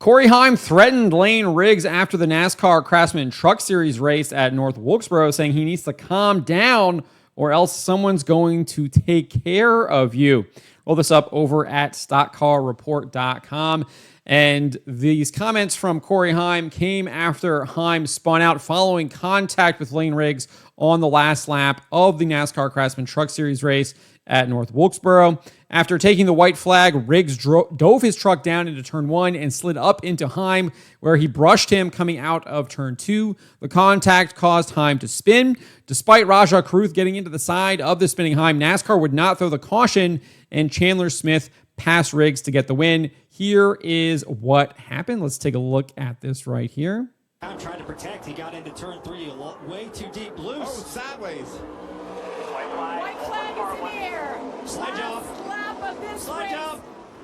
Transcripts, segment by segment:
Corey Heim threatened Layne Riggs after the NASCAR Craftsman Truck Series race at North Wilkesboro, saying he needs to calm down or else someone's going to take care of you. Roll this up over at stockcarreport.com. And these comments from Corey Heim came after Heim spun out following contact with Layne Riggs on the last lap of the NASCAR Craftsman Truck Series race at North Wilkesboro. After taking the white flag, Riggs dove his truck down into turn 1 and slid up into Heim, where he brushed him coming out of turn 2. The contact caused Heim to spin. Despite Rajah Caruth getting into the side of the spinning Heim, NASCAR would not throw the caution, and Chandler Smith passed Riggs to get the win. Here is what happened. Let's take a look at this right here. I'm trying to protect. He got into turn 3 way too deep loose. Oh, sideways. White flag is in the air. Slide job. Lap of this Slide race. job.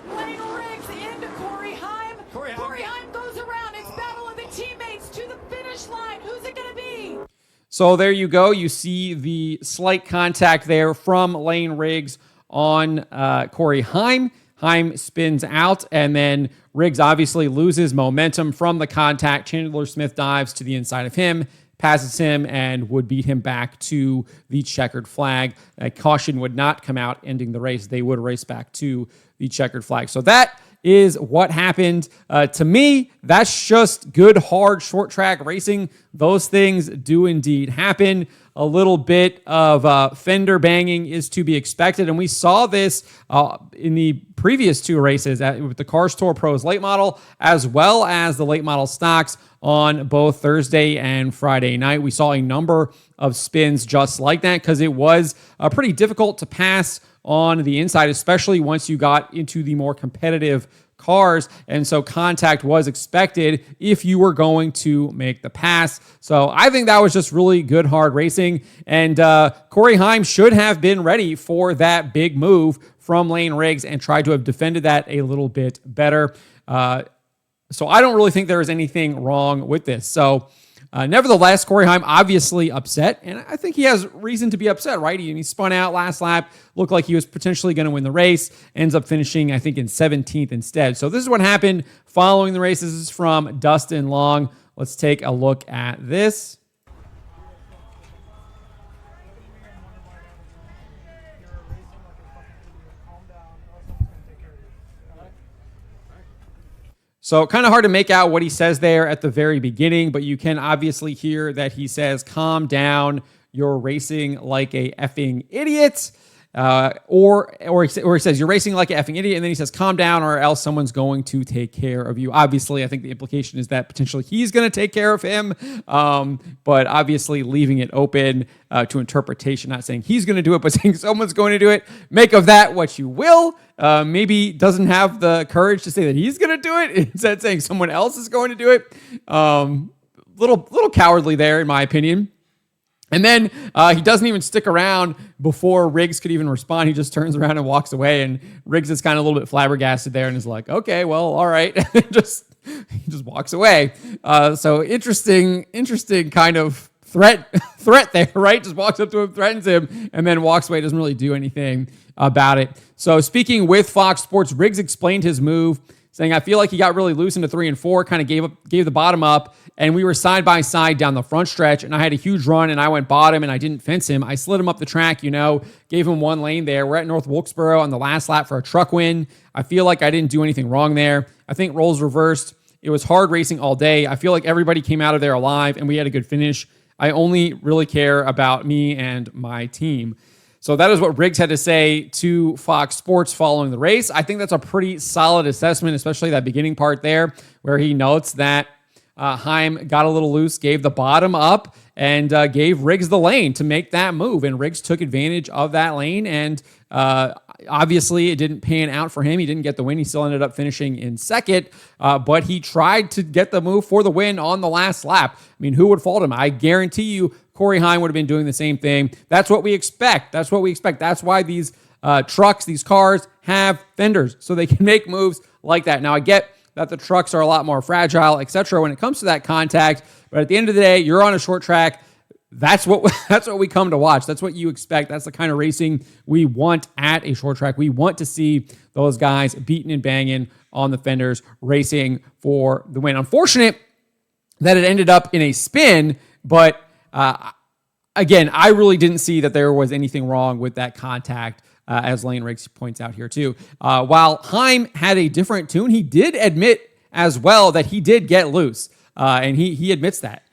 Layne Riggs into Corey Heim. Corey Heim goes around. It's battle of the teammates to the finish line. Who's it going to be? So there you go. You see the slight contact there from Layne Riggs on Corey Heim. Heim spins out, and then Riggs obviously loses momentum from the contact. Chandler Smith dives to the inside of him, passes him, and would beat him back to the checkered flag. A caution would not come out, ending the race. They would race back to the checkered flag. So that is what happened. To me, that's just good, hard, short track racing. Those things do indeed happen. A little bit of fender banging is to be expected, and we saw this in the previous 2 races with the Cars Tour Pros late model as well as the late model stocks on both Thursday and Friday night. We saw a number of spins just like that because it was pretty difficult to pass on the inside, especially once you got into the more competitive cars, and so contact was expected if you were going to make the pass. So I think that was just really good, hard racing, and Corey Heim should have been ready for that big move from Layne Riggs and tried to have defended that a little bit better. So I don't really think there is anything wrong with this. So nevertheless, Corey Heim obviously upset, and I think he has reason to be upset, right? He spun out last lap, looked like he was potentially going to win the race, ends up finishing, I think, in 17th instead. So this is what happened following the race. This is from Dustin Long. Let's take a look at this. So kind of hard to make out what he says there at the very beginning, but you can obviously hear that he says, calm down, you're racing like a effing idiot. Or he says, you're racing like an effing idiot, and then he says, calm down or else someone's going to take care of you. Obviously, I think the implication is that potentially he's going to take care of him, but obviously leaving it open to interpretation, not saying he's going to do it, but saying someone's going to do it. Make of that what you will. Maybe doesn't have the courage to say that he's going to do it, instead saying someone else is going to do it. Little cowardly there, in my opinion. And then he doesn't even stick around before Riggs could even respond. He just turns around and walks away, and Riggs is kind of a little bit flabbergasted there and is like, okay, well, all right. He just walks away. So interesting kind of threat there, right? Just walks up to him, threatens him, and then walks away. Doesn't really do anything about it. So speaking with Fox Sports, Riggs explained his move, saying, I feel like he got really loose into 3 and 4, kind of gave the bottom up, and we were side by side down the front stretch, and I had a huge run, and I went bottom, and I didn't fence him. I slid him up the track, gave him 1 lane there. We're at North Wilkesboro on the last lap for a truck win. I feel like I didn't do anything wrong there. I think roles reversed. It was hard racing all day. I feel like everybody came out of there alive, and we had a good finish. I only really care about me and my team. So that is what Riggs had to say to Fox Sports following the race. I think that's a pretty solid assessment, especially that beginning part there where he notes that Heim got a little loose, gave the bottom up, and gave Riggs the lane to make that move. And Riggs took advantage of that lane, and obviously it didn't pan out for him. He didn't get the win. He still ended up finishing in second, but he tried to get the move for the win on the last lap. I mean, who would fault him? I guarantee you Corey Heim would have been doing the same thing. That's what we expect. That's why these trucks, these cars have fenders, so they can make moves like that. Now, I get that the trucks are a lot more fragile, etc. when it comes to that contact, but at the end of the day, you're on a short track. that's what we come to watch. That's what you expect. That's the kind of racing we want at a short track. We want to see those guys beating and banging on the fenders, racing for the win. Unfortunate that it ended up in a spin, but again, I really didn't see that there was anything wrong with that contact, as Layne Riggs points out here too. While Heim had a different tune, he did admit as well that he did get loose, and he admits that.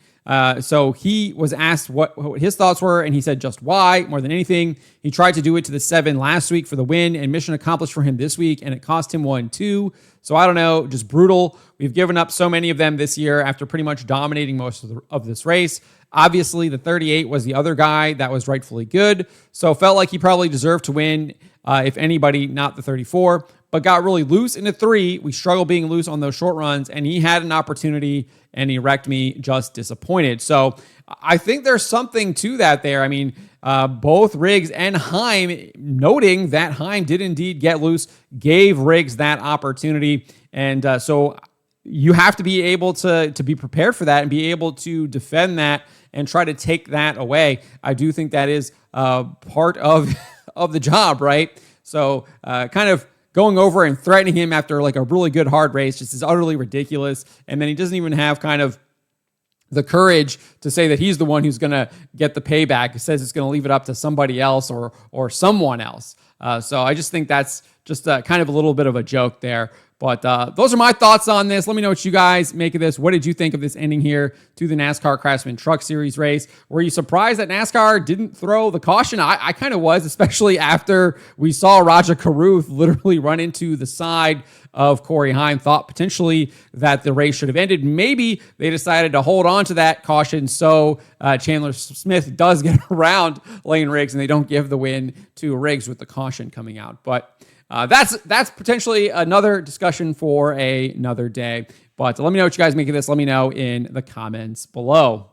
So he was asked what his thoughts were, and he said just why, more than anything. He tried to do it to the 7 last week for the win, and mission accomplished for him this week, and it cost him 1-2. So I don't know, just brutal. We've given up so many of them this year after pretty much dominating most of this race. Obviously, the 38 was the other guy that was rightfully good, so felt like he probably deserved to win, if anybody, not the 34, but got really loose in the 3. We struggle being loose on those short runs, and he had an opportunity, and he wrecked me, just disappointed. So I think there's something to that there. I mean, both Riggs and Heim noting that Heim did indeed get loose, gave Riggs that opportunity, and so you have to be able to be prepared for that and be able to defend that and try to take that away. I do think that is part of the job, right? So kind of going over and threatening him after like a really good hard race just is utterly ridiculous. And then he doesn't even have kind of the courage to say that he's the one who's going to get the payback. He says it's going to leave it up to somebody else or someone else. So I just think that's just kind of a little bit of a joke there. But those are my thoughts on this. Let me know what you guys make of this. What did you think of this ending here to the NASCAR Craftsman Truck Series race? Were you surprised that NASCAR didn't throw the caution? I kind of was, especially after we saw Raja Carruth literally run into the side of Corey Heim. Thought potentially that the race should have ended. Maybe they decided to hold on to that caution so Chandler Smith does get around Layne Riggs and they don't give the win to Riggs with the caution coming out. But that's potentially another discussion for another day. But let me know what you guys make of this. Let me know in the comments below.